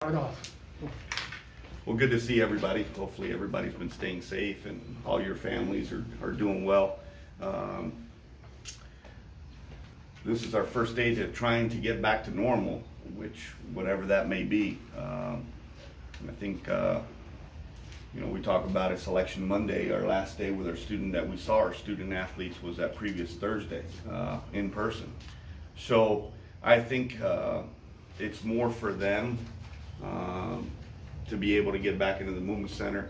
Start off. Well, good to see everybody. Hopefully everybody's been staying safe and all your families are doing well. This is our first day to trying to get back to normal, which whatever that may be. I think we talk about it, Selection Monday. Our last day with our student that we saw our student athletes was that previous Thursday in person. So I think it's more for them to be able to get back into the movement center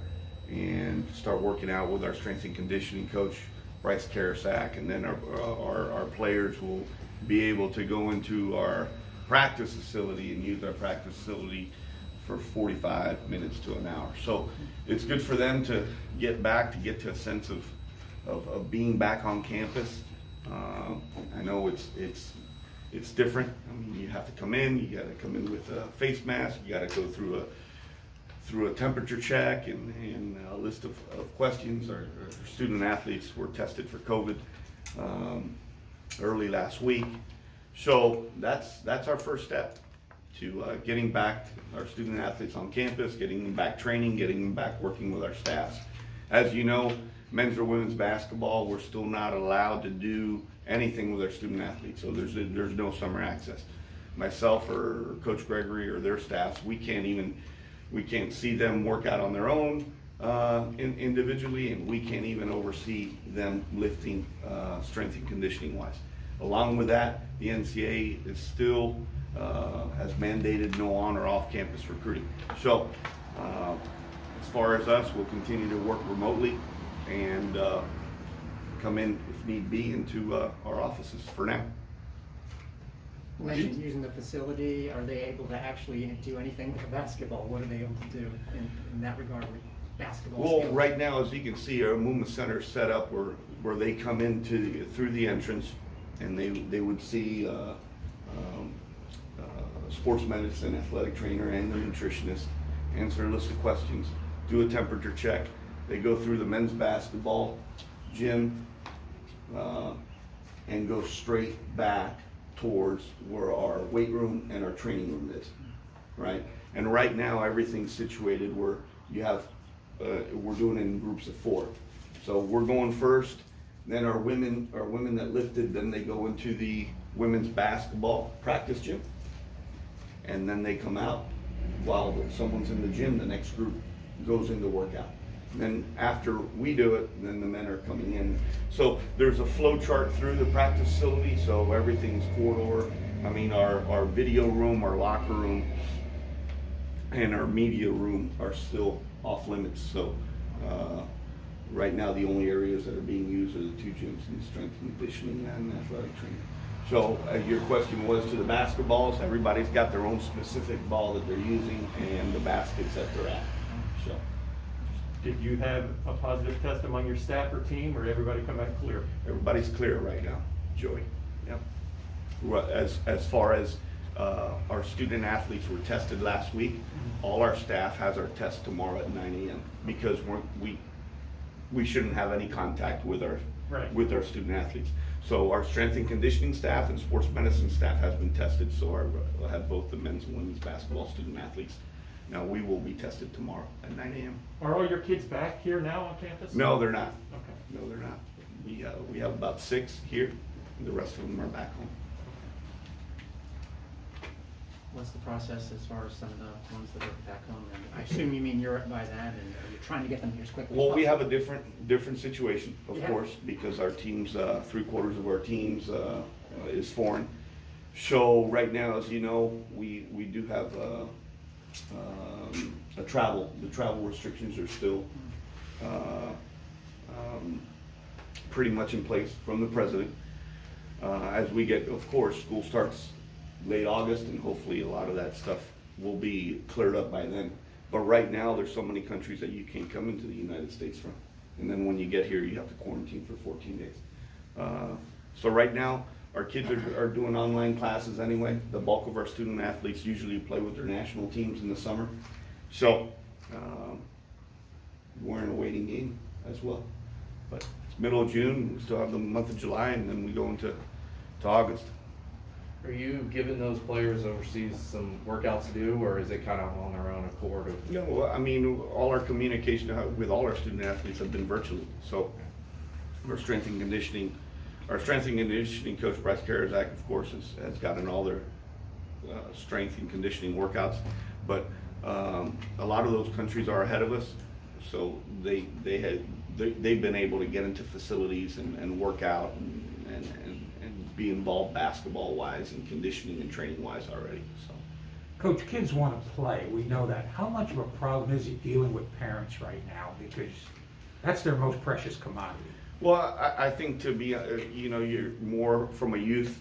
and start working out with our strength and conditioning coach, Bryce Karasak, and then our players will be able to go into our practice facility and use our practice facility for 45 minutes to an hour. So it's good for them to get to a sense of being back on campus. I know it's different. I mean, you have to come in, you got to come in with a face mask, you got to go through a temperature check and a list of questions. Our student athletes were tested for COVID early last week. So that's our first step to getting back our student athletes on campus, getting them back training, getting them back working with our staffs. As you know, men's or women's basketball, we're still not allowed to do anything with our student athletes. So there's no summer access. Myself or Coach Gregory or their staffs, we can't see them work out on their own individually, and we can't even oversee them lifting strength and conditioning wise. Along with that, the NCAA is still has mandated no on or off campus recruiting. So as far as us, we'll continue to work remotely and come in if need be into our offices for now. You mentioned using the facility. Are they able to actually do anything with the basketball? What are they able to do in that regard with basketball? Well, skills? right now, as you can see, our movement center is set up where they come through the entrance, and they would see sports medicine, athletic trainer, and the nutritionist, answer a list of questions, do a temperature check. They go through the men's basketball gym and go straight back towards where our weight room and our training room is, right? And right now everything's situated where you have, we're doing it in groups of 4. So we're going first, then our women that lifted, then they go into the women's basketball practice gym, and then they come out while someone's in the gym, the next group goes into workout. Then after we do it, then the men are coming in. So there's a flow chart through the practice facility, so everything's corridor. I mean, our video room, our locker room, and our media room are still off limits. So right now the only areas that are being used are the 2 gyms, in strength and conditioning and athletic training. So your question was to the basketballs, everybody's got their own specific ball that they're using and the baskets that they're at. So. Did you have a positive test among your staff or team, or everybody come back clear? Everybody's clear right now, Joey. Yep. As far as our student athletes were tested last week, all our staff has our test tomorrow at 9 a.m. because we shouldn't have any contact with our student athletes. So our strength and conditioning staff and sports medicine staff has been tested. So we'll have both the men's and women's basketball student athletes. Now we will be tested tomorrow at 9 a.m. Are all your kids back here now on campus? No, they're not. Okay. No, they're not. We have about 6 here, and the rest of them are back home. What's the process as far as some of the ones that are back home? And I assume you mean Europe by that, and are you trying to get them here as quickly as possible? Well, we have a different situation, of course, because our teams, 3/4 of our teams is foreign. So right now, as you know, we do have the travel restrictions are still pretty much in place from the president. As we get, of course, school starts late August, and hopefully a lot of that stuff will be cleared up by then. But right now, there's so many countries that you can't come into the United States from. And then when you get here, you have to quarantine for 14 days. So right now, our kids are doing online classes anyway. The bulk of our student athletes usually play with their national teams in the summer. So we're in a waiting game as well. But it's middle of June, we still have the month of July, and then we go into August. Are you giving those players overseas some workouts to do, or is it kind of on their own accord? No, I mean, all our communication with all our student athletes have been virtually. So our strength and conditioning coach, Bryce Karazak, of course, has gotten all their strength and conditioning workouts. But a lot of those countries are ahead of us, so they've been able to get into facilities and work out and be involved basketball wise and conditioning and training wise already. So, Coach, kids want to play. We know that. How much of a problem is it dealing with parents right now? Because that's their most precious commodity. well, I think to be, you're more from a youth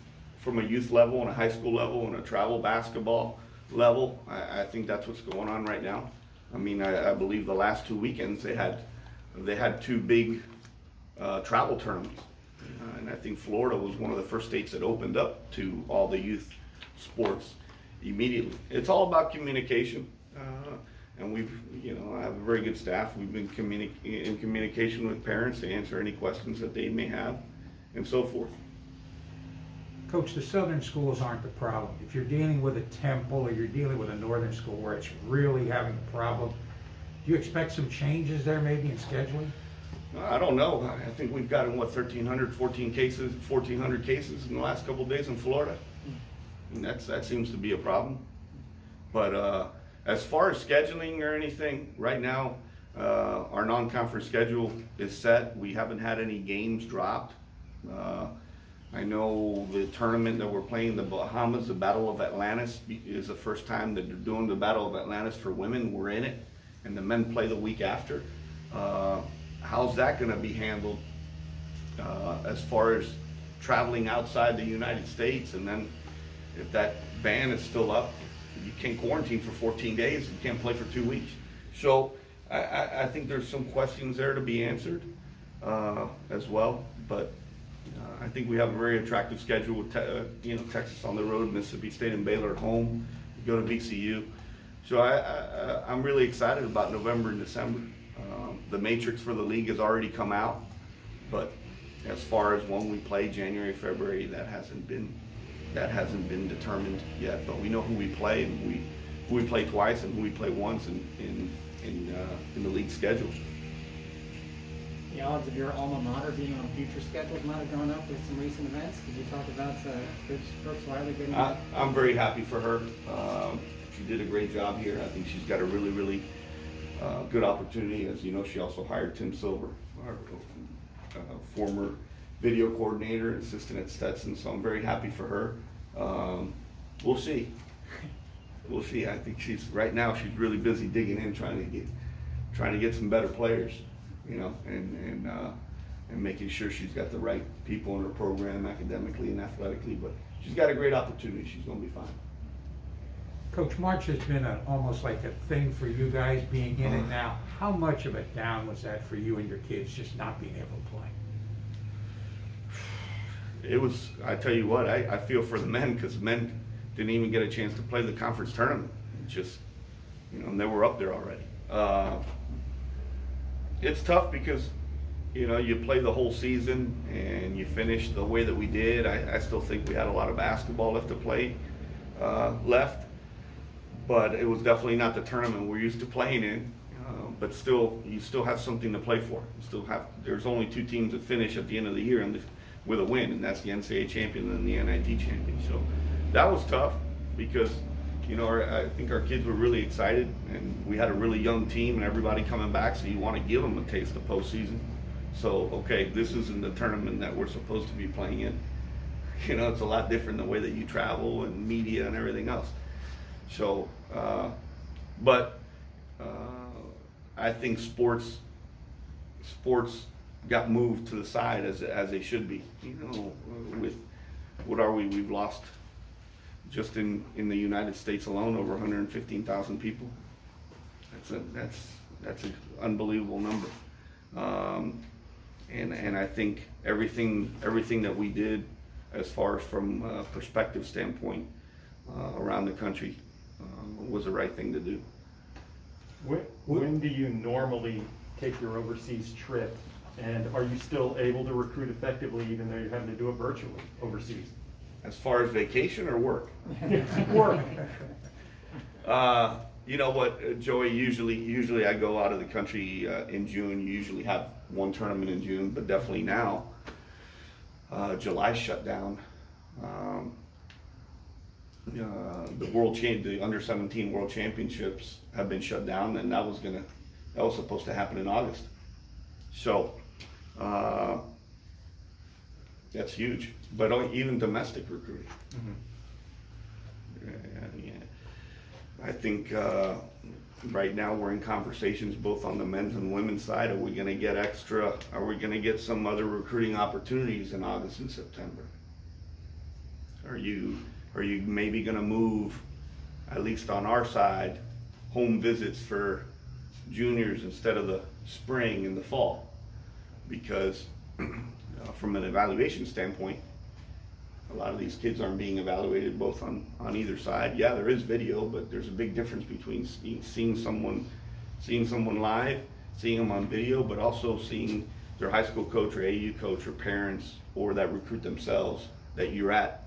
level and a high school level and a travel basketball level. I think that's what's going on right now. I mean, I believe the last 2 weekends they had two big travel tournaments. And I think Florida was one of the first states that opened up to all the youth sports immediately. It's all about communication, and I have a very good staff. We've been in communication with parents to answer any questions that they may have, and so forth. Coach, the southern schools aren't the problem. If you're dealing with a Temple or you're dealing with a northern school where it's really having a problem, do you expect some changes there maybe in scheduling? I don't know. I think we've gotten 1,400 cases in the last couple of days in Florida. And that seems to be a problem. But as far as scheduling or anything, right now our non-conference schedule is set. We haven't had any games dropped. I know the tournament that we're playing, the Bahamas, the Battle of Atlantis, is the first time that they're doing the Battle of Atlantis for women. We're in it, and the men play the week after. How's that going to be handled as far as traveling outside the United States? And then if that ban is still up, you can't quarantine for 14 days. You can't play for 2 weeks. So I think there's some questions there to be answered as well. But I think we have a very attractive schedule with Texas on the road, Mississippi State and Baylor at home. We go to VCU. So I'm really excited about November and December. The matrix for the league has already come out, but as far as when we play January, February, that hasn't been determined yet. But we know who we play, and who we play twice and who we play once in the league schedules. The odds of your alma mater being on future schedules might have gone up with some recent events. Could you talk about Brooks Wiley getting that? I'm very happy for her. She did a great job here. I think she's got a really, really good opportunity. As you know, she also hired Tim Silver, our former video coordinator and assistant at Stetson. So I'm very happy for her. We'll see. We'll see. I think right now she's really busy digging in, trying to get some better players, and making sure she's got the right people in her program academically and athletically. But she's got a great opportunity. She's going to be fine. Coach, March has been almost like a thing for you guys being in it now. How much of a down was that for you and your kids, just not being able to play? It was, I tell you what, I feel for the men, because the men didn't even get a chance to play the conference tournament. Just, and they were up there already. It's tough because, you play the whole season and you finish the way that we did. I still think we had a lot of basketball left to play, but it was definitely not the tournament we're used to playing in. But still, you still have something to play for. There's only 2 teams that finish at the end of the year with a win, and that's the NCAA champion and the NIT champion. So that was tough because, I think our kids were really excited, and we had a really young team and everybody coming back, so you want to give them a taste of postseason. So, okay, this isn't the tournament that we're supposed to be playing in. It's a lot different the way that you travel and media and everything else. So, I think sports got moved to the side as they should be. With what are we? We've lost just in the United States alone over 115,000 people. That's an unbelievable number. And I think everything that we did, as far as from a perspective standpoint, around the country, was the right thing to do. When do you normally take your overseas trip, and are you still able to recruit effectively even though you're having to do it virtually overseas? As far as vacation or work? Work. You know what, Joey, usually I go out of the country in June. You usually have one tournament in June, but definitely now, July shut down. The under 17 World Championships have been shut down, and that was supposed to happen in August. So, that's huge. But even domestic recruiting. Yeah. I think right now we're in conversations both on the men's and women's side. Are we going to get some other recruiting opportunities in August and September? Are you maybe going to move, at least on our side, home visits for juniors instead of the spring and the fall? Because from an evaluation standpoint, a lot of these kids aren't being evaluated both on either side. Yeah, there is video, but there's a big difference between seeing someone live, seeing them on video, but also seeing their high school coach or AU coach or parents or that recruit themselves that you're at,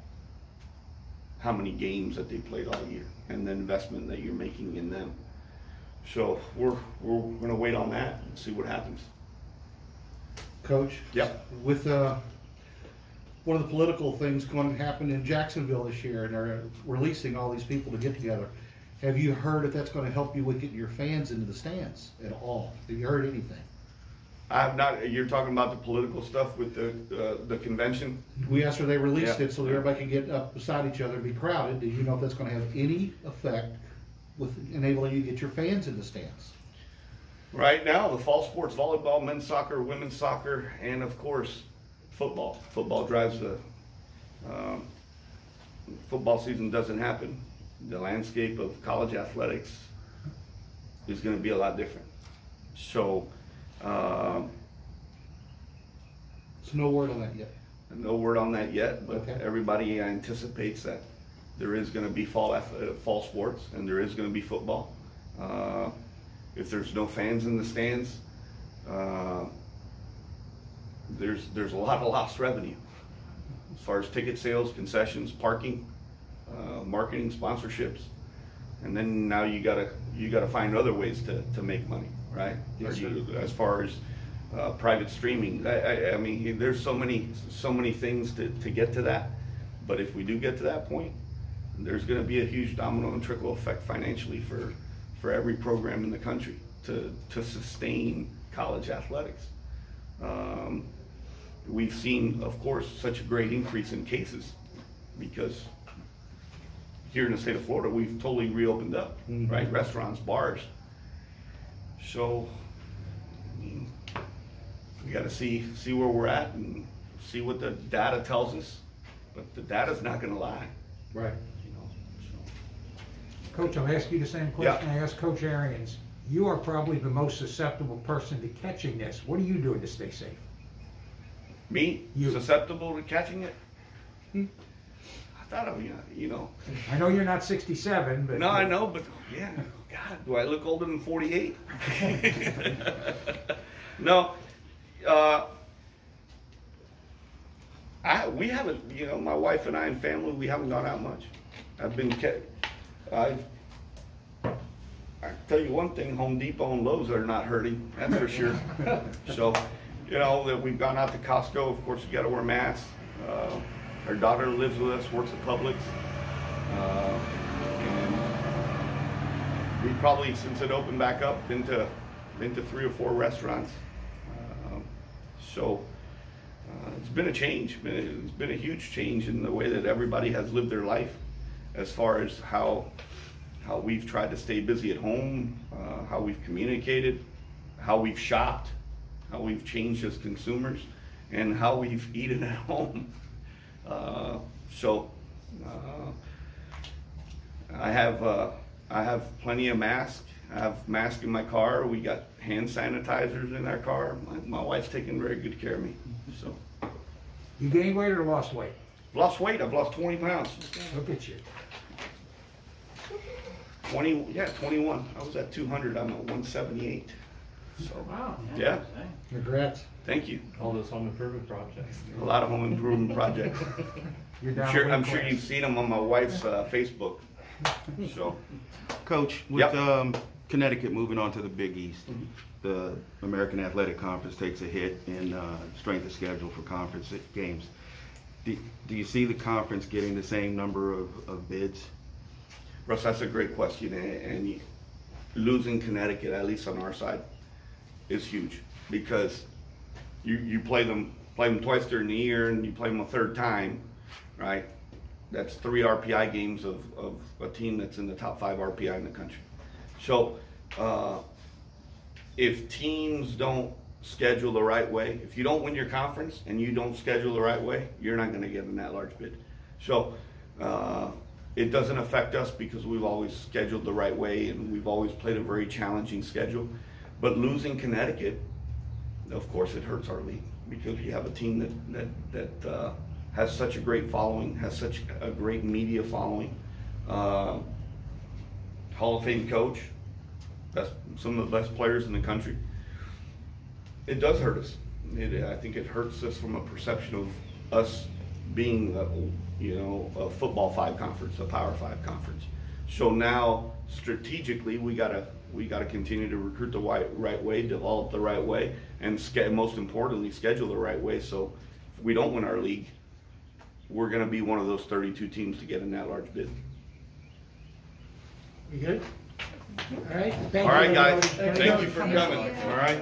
how many games that they played all year, and the investment that you're making in them. So we're gonna wait on that and see what happens. Coach? Yep. With one of the political things going to happen in Jacksonville this year, and they're releasing all these people to get together, have you heard if that's going to help you with getting your fans into the stands at all? Have you heard anything? I have not. You're talking about the political stuff with the convention? Yes, sir, they released Yeah. it so that everybody can get up beside each other and be crowded. Do you know if that's going to have any effect with enabling you to get your fans in the stands? Right now, the fall sports, volleyball, men's soccer, women's soccer, and of course, football. Football drives the football season doesn't happen. The landscape of college athletics is going to be a lot different. So, So no word on that yet. no word on that yet, but Okay. everybody anticipates that there is going to be fall sports and there is going to be football. If there's no fans in the stands, there's a lot of lost revenue as far as ticket sales, concessions, parking, marketing, sponsorships, and then now you gotta find other ways to make money, right? Yes, sir. As far as private streaming, I mean, there's so many things to get to that. But if we do get to that point, there's going to be a huge domino and trickle effect financially for every program in the country to sustain college athletics. We've seen, of course, such a great increase in cases because here in the state of Florida, we've totally reopened up, right? Restaurants, bars. So, I mean, we got to see where we're at and see what the data tells us. But the data's not going to lie. Right. You know, so. Coach, I'll ask you the same question Yeah. I asked Coach Arians. You are probably the most susceptible person to catching this. What are you doing to stay safe? Me? You. Susceptible to catching it? I thought of you know. I know you're not 67, but... No, I know, but yeah, God, do I look older than 48? No, we haven't, you know, my wife and I and family, we haven't gone out much. I tell you one thing, Home Depot and Lowe's are not hurting, that's for sure. So, you know, that we've gone out to Costco, of course you gotta wear masks. Our daughter lives with us, works at Publix. And we probably, since it opened back up, been to 3 or 4 restaurants. So it's been a change. It's been a huge change in the way that everybody has lived their life, as far as how we've tried to stay busy at home, how we've communicated, how we've shopped, how we've changed as consumers, and how we've eaten at home. I have plenty of masks. I have masks in my car. We got hand sanitizers in our car. My wife's taking very good care of me. So, You gained weight or lost weight? lost weight. I've lost 20 pounds. Look at you. 21. I was at 200. I'm at 178. So, Wow. yeah, Congrats. thank you. All those home improvement projects. A lot of home improvement projects. You're down Sure, to I'm one sure class. you've seen them on my wife's Facebook. So, Coach, with Yep. Connecticut moving on to the Big East, the American Athletic Conference takes a hit in strength of schedule for conference games. Do you see the conference getting the same number of bids? Russ, that's a great question, and losing Connecticut, at least on our side, is huge because you play them twice during the year, and you play them a third time, right? That's 3 RPI games of a team that's in the top 5 RPI in the country. So if teams don't schedule the right way, if you don't win your conference and you don't schedule the right way, you're not going to get an at-large bid. So it doesn't affect us because we've always scheduled the right way and we've always played a very challenging schedule. But losing Connecticut, of course, it hurts our league because you have a team that has such a great following, has such a great media following. Hall of Fame coach, some of the best players in the country. It does hurt us. I think it hurts us from a perception of us being a football 5 conference, a Power 5 conference. So now strategically we gotta continue to recruit the right way, develop the right way, and most importantly schedule the right way. So if we don't win our league, we're gonna be one of those 32 teams to get in that large bid. You good? All right. All right, guys. Thank Thank you for coming. All right.